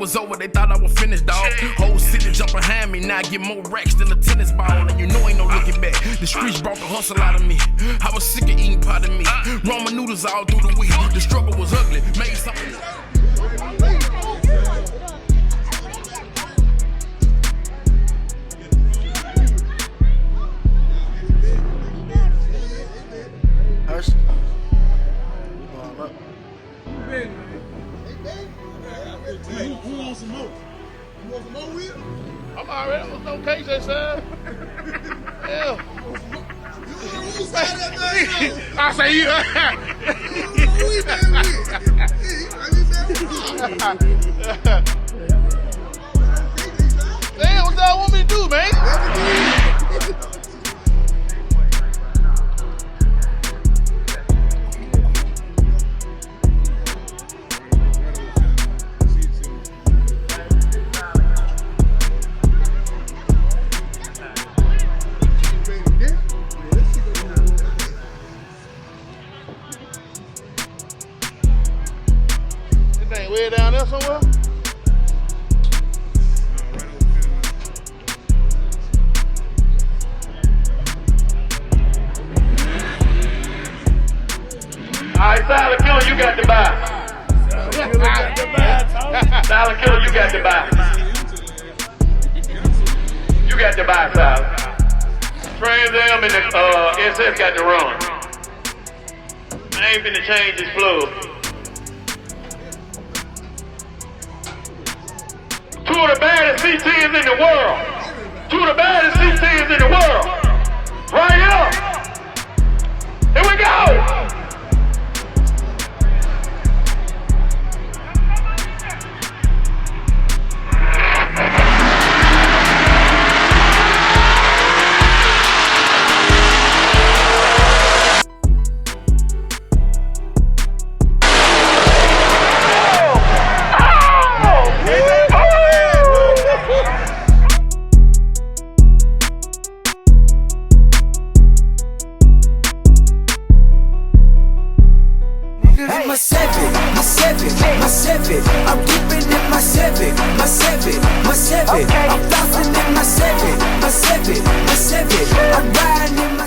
was over, they thought I was finished, dog. Whole city jump behind me, now I get more racks than a tennis ball. And you know ain't no looking back. The streets brought the hustle out of me. I was sick of eating pot of meat. Ramen noodles all through the week. The struggle was ugly, made something. Who wants some more? You want some more, Will? I'm already on no case, that sir. Yeah. Who side that thing? I say you. Damn, what y'all want me to do, man? Way down there somewhere? Alright, Silent Killer, you got to buy. Silent Killer, you got to buy. You got to buy, Silent. Trans Am and the SF got to run. I ain't finna change this plug. Two of the baddest C-10's in the world. Two of the baddest C-10's in the world. Right here. Here we go. I'm keeping it my seven. I'm bouncing in my seven. I'm riding in my